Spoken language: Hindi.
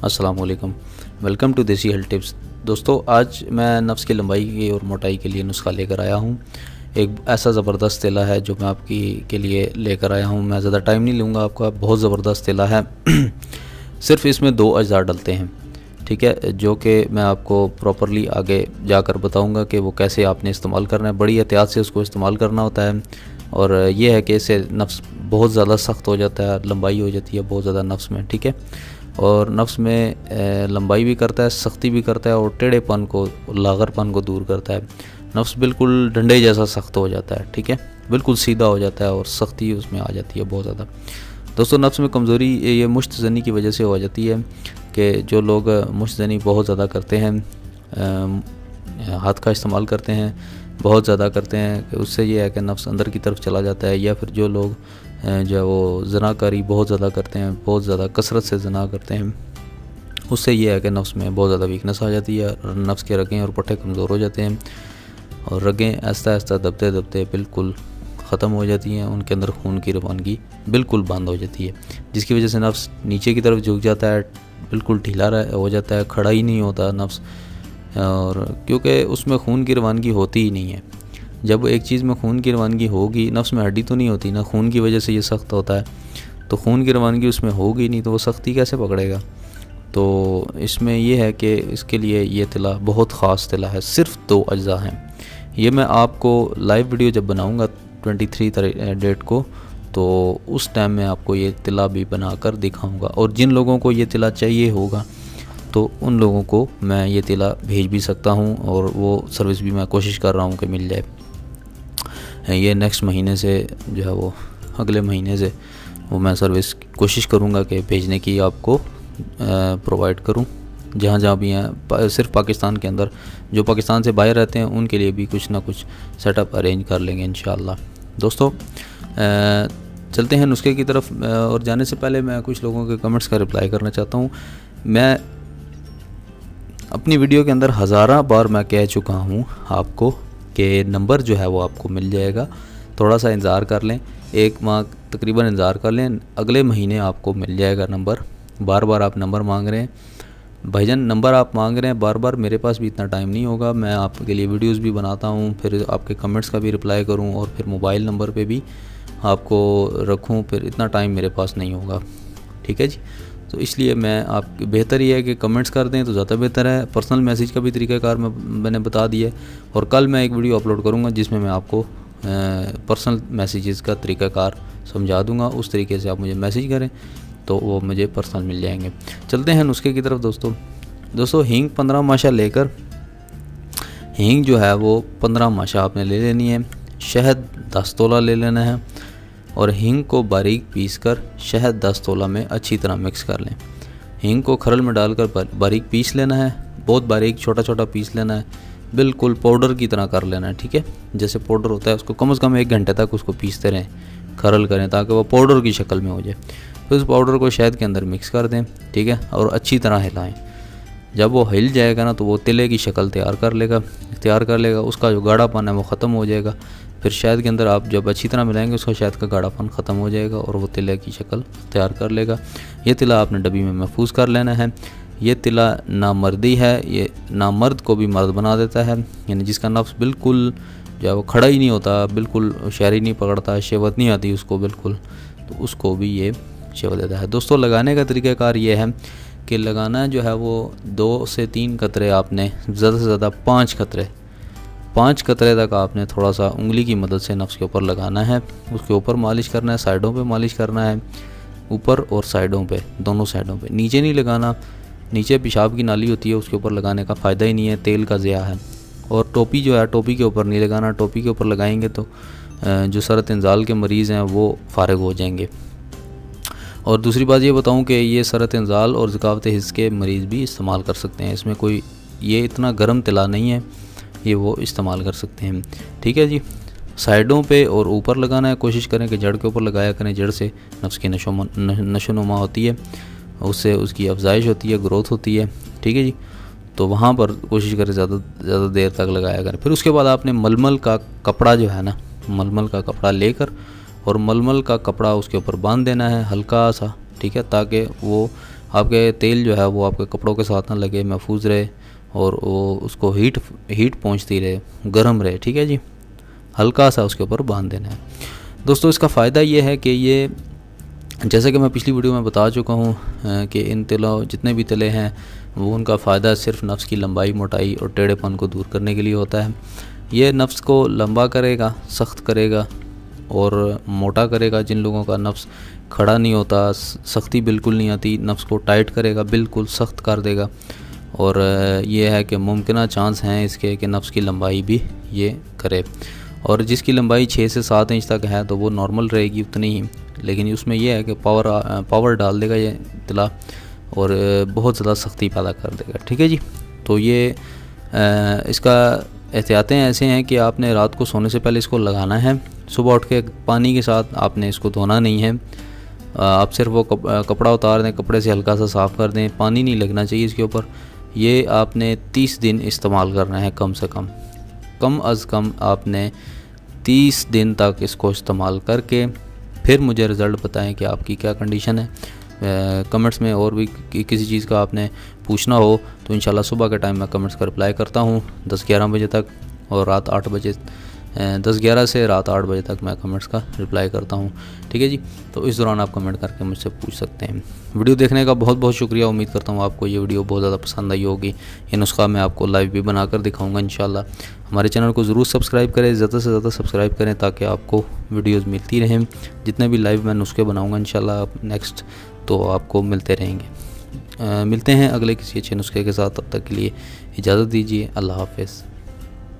अस्सलाम वालेकुम। वेलकम टू देसी हेल्थ टिप्स। दोस्तों, आज मैं नफ्स की लंबाई की और मोटाई के लिए नुस्खा लेकर आया हूँ। एक ऐसा ज़बरदस्त तिला है जो मैं आपकी के लिए लेकर आया हूँ। मैं ज़्यादा टाइम नहीं लूँगा आपका, बहुत ज़बरदस्त तिला है। सिर्फ इसमें 2 अज्जा डलते हैं, ठीक है, जो कि मैं आपको प्रॉपरली आगे जाकर बताऊँगा कि वो कैसे आपने इस्तेमाल करना है। बड़ी एहतियात से उसको इस्तेमाल करना होता है। और ये है कि इससे नफ्स बहुत ज़्यादा सख्त हो जाता है, लंबाई हो जाती है बहुत ज़्यादा नफ्स में, ठीक है। और नफ्स में लंबाई भी करता है, सख्ती भी करता है और टेढ़ेपन को, लागरपन को दूर करता है। नफ्स बिल्कुल डंडे जैसा सख्त हो जाता है, ठीक है, बिल्कुल सीधा हो जाता है और सख्ती उसमें आ जाती है बहुत ज़्यादा। दोस्तों, नफ्स में कमज़ोरी ये मुश्त ज़नी की वजह से हो जाती है कि जो लोग मुश्त ज़नी बहुत ज़्यादा करते हैं, हाथ का इस्तेमाल करते हैं, बहुत ज़्यादा करते हैं, कि उससे ये है कि नफ्स अंदर की तरफ चला जाता है। या फिर जो लोग जो है वो ज़नाकारी बहुत ज़्यादा करते हैं, बहुत ज़्यादा कसरत से ज़ना करते हैं, उससे ये है कि नफ्स में बहुत ज़्यादा वीकनेस आ जाती है, नफ्स के रगें और पट्टे कमज़ोर हो जाते हैं और रगें आहिस्ता आहिस्ता दबते दबते बिल्कुल ख़त्म हो जाती हैं। उनके अंदर खून की रवानगी बिल्कुल बंद हो जाती है, जिसकी वजह से नफ्स नीचे की तरफ झुक जाता है, बिल्कुल ढीला हो जाता है, खड़ा ही नहीं होता नफ्स। और क्योंकि उसमें खून की रवानगी होती ही नहीं है। जब एक चीज़ में खून की रवानगी होगी, नफ्स में हड्डी तो नहीं होती ना, खून की वजह से ये सख्त होता है, तो खून की रवानगी उसमें होगी नहीं तो वो सख्ती कैसे पकड़ेगा। तो इसमें यह है कि इसके लिए ये तिला बहुत ख़ास तिला है। सिर्फ 2 अज्जा हैं। ये मैं आपको लाइव वीडियो जब बनाऊंगा 23 डेट को, तो उस टाइम में आपको ये तिला भी बनाकर दिखाऊंगा। और जिन लोगों को ये तिला चाहिए होगा तो उन लोगों को मैं ये तिला भेज भी सकता हूँ और वो सर्विस भी मैं कोशिश कर रहा हूँ कि मिल जाए। ये नेक्स्ट महीने से जो है वो अगले महीने से वो मैं सर्विस कोशिश करूँगा कि भेजने की आपको प्रोवाइड करूँ जहाँ जहाँ भी हैं। सिर्फ पाकिस्तान के अंदर, जो पाकिस्तान से बाहर रहते हैं उनके लिए भी कुछ ना कुछ सेटअप अरेंज कर लेंगे इंशाल्लाह। दोस्तों, चलते हैं नुस्खे की तरफ। और जाने से पहले मैं कुछ लोगों के कमेंट्स का रिप्लाई करना चाहता हूँ। मैं अपनी वीडियो के अंदर हज़ारों बार मैं कह चुका हूँ आपको कि नंबर जो है वो आपको मिल जाएगा। थोड़ा सा इंतज़ार कर लें, 1 माह तकरीबन इंतज़ार कर लें, अगले महीने आपको मिल जाएगा नंबर। बार बार आप नंबर मांग रहे हैं भाईजान, नंबर आप मांग रहे हैं बार बार, मेरे पास भी इतना टाइम नहीं होगा। मैं आपके लिए वीडियोस भी बनाता हूँ, फिर आपके कमेंट्स का भी रिप्लाई करूँ और फिर मोबाइल नंबर पे भी आपको रखूँ, फिर इतना टाइम मेरे पास नहीं होगा, ठीक है जी। तो इसलिए मैं आप बेहतर ये है कि कमेंट्स कर दें तो ज़्यादा बेहतर है। पर्सनल मैसेज का भी तरीक़ाकार मैंने बता दिया है और कल मैं एक वीडियो अपलोड करूँगा जिसमें मैं आपको पर्सनल मैसेजेस का तरीक़ाकार समझा दूँगा। उस तरीके से आप मुझे मैसेज करें तो वो मुझे पर्सनल मिल जाएंगे। चलते हैं नुस्खे की तरफ। दोस्तों, हींग 15 माशा लेकर, हींग जो है वो 15 माशा आपने ले लेनी है। शहद 10 तोला ले लेना है और हींग को बारीक पीसकर शहद 10 तोला में अच्छी तरह मिक्स कर लें। हींग को खरल में डालकर बारीक पीस लेना है, बहुत बारीक छोटा छोटा पीस लेना है, बिल्कुल पाउडर की तरह कर लेना है, ठीक है। जैसे पाउडर होता है उसको कम से कम 1 घंटे तक उसको पीसते रहें, खरल करें ताकि वो पाउडर की शक्ल में हो जाए। फिर उस पाउडर को शहद के अंदर मिक्स कर दें, ठीक है, और अच्छी तरह हिलाएं। जब वो हिल जाएगा ना तो वो तिले की शक्ल तैयार कर लेगा। उसका जो गाढ़ापन है वो ख़त्म हो जाएगा। फिर शहद के अंदर आप जब अच्छी तरह मिलाएंगे उसका शहद का गाढ़ापन ख़त्म हो जाएगा और वो तिले की शक्ल तैयार कर लेगा। ये तिला आपने डब्बी में महफूज कर लेना है। ये तिला नामर्दी है, ये नामर्द को भी मर्द बना देता है, यानी जिसका नफ्स बिल्कुल जो है वो खड़ा ही नहीं होता, बिल्कुल शहरी नहीं पकड़ता, शहवत नहीं आती उसको बिल्कुल, तो उसको भी ये शहवत देता है। दोस्तों, लगाने का तरीक़ाकार ये है कि लगाना जो है वो 2 से 3 कतरे आपने, ज़्यादा से ज़्यादा 5 कतरे तक आपने थोड़ा सा उंगली की मदद से नफ्स के ऊपर लगाना है। उसके ऊपर मालिश करना है, साइडों पे मालिश करना है, ऊपर और साइडों पे, दोनों साइडों पे। नीचे नहीं लगाना, नीचे पेशाब की नाली होती है, उसके ऊपर लगाने का फ़ायदा ही नहीं है, तेल का ज़िया है। और टोपी जो है, टोपी के ऊपर नहीं लगाना। टोपी के ऊपर लगाएंगे तो जो सरत इंजाल के मरीज़ हैं वो फ़ारिग हो जाएंगे। और दूसरी बात ये बताऊं कि ये सरत इंजाल और ज़कावत हिस्स के मरीज़ भी इस्तेमाल कर सकते हैं। इसमें कोई ये इतना गर्म तिला नहीं है, ये वो इस्तेमाल कर सकते हैं, ठीक है जी। साइडों पे और ऊपर लगाना है, कोशिश करें कि जड़ के ऊपर लगाया करें। जड़ से नफ्स की नशोनुमा होती है, उससे उसकी अफजाइश होती है, ग्रोथ होती है, ठीक है जी। तो वहाँ पर कोशिश करें ज़्यादा देर तक लगाया करें। फिर उसके बाद आपने मलमल का कपड़ा जो है ना, मलमल का कपड़ा लेकर और मलमल का कपड़ा उसके ऊपर बांध देना है हल्का सा, ठीक है, ताकि वो आपके तेल जो है वो आपके कपड़ों के साथ ना लगे, महफूज रहे और वो उसको हीट पहुंचती रहे, गर्म रहे। ठीक है जी, हल्का सा उसके ऊपर बांध देना है। दोस्तों इसका फ़ायदा ये है कि ये, जैसे कि मैं पिछली वीडियो में बता चुका हूँ कि इन तिलों जितने भी तिले हैं वो उनका फ़ायदा सिर्फ नफ्स की लंबाई, मोटाई और टेढ़ेपन को दूर करने के लिए होता है। ये नफ्स को लंबा करेगा, सख्त करेगा और मोटा करेगा। जिन लोगों का नफ्स खड़ा नहीं होता, सख्ती बिल्कुल नहीं आती, नफ्स को टाइट करेगा, बिल्कुल सख्त कर देगा। और ये है कि मुमकिन चांस हैं इसके कि नफ्स की लंबाई भी ये करे। और जिसकी लंबाई 6 से 7 इंच तक है तो वो नॉर्मल रहेगी उतनी ही, लेकिन उसमें यह है कि पावर डाल देगा ये तिला और बहुत ज़्यादा सख्ती पैदा कर देगा। ठीक है जी, तो ये इसका एहतियातें ऐसे हैं कि आपने रात को सोने से पहले इसको लगाना है। सुबह उठ के पानी के साथ आपने इसको धोना नहीं है, आप सिर्फ वो कपड़ा उतार दें, कपड़े से हल्का सा साफ़ कर दें, पानी नहीं लगना चाहिए इसके ऊपर। ये आपने 30 दिन इस्तेमाल करना है, कम से कम अज़ कम आपने 30 दिन तक इसको इस्तेमाल करके फिर मुझे रिज़ल्ट बताएं कि आपकी क्या कंडीशन है। कमेंट्स में और भी किसी चीज़ का आपने पूछना हो तो इंशाल्लाह सुबह के टाइम मैं कमेंट्स का रिप्लाई करता हूँ 10-11 बजे तक, और रात 8 बजे 10-11 से रात 8 बजे तक मैं कमेंट्स का रिप्लाई करता हूँ। ठीक है जी, तो इस दौरान आप कमेंट करके मुझसे पूछ सकते हैं। वीडियो देखने का बहुत बहुत शुक्रिया। उम्मीद करता हूँ आपको ये वीडियो बहुत ज़्यादा पसंद आई होगी। ये नुस्खा मैं आपको लाइव भी बनाकर दिखाऊंगा इंशाल्लाह। हमारे चैनल को ज़रूर सब्सक्राइब करें, ज़्यादा से ज़्यादा सब्सक्राइब करें ताकि आपको वीडियोज़ मिलती रहें। जितने भी लाइव मैं नुस्खे बनाऊँगा इंशाल्लाह नेक्स्ट तो आपको मिलते रहेंगे। मिलते हैं अगले किसी अच्छे नुस्खे के साथ, तब तक के लिए इजाज़त दीजिए। अल्लाह हाफ़िज़।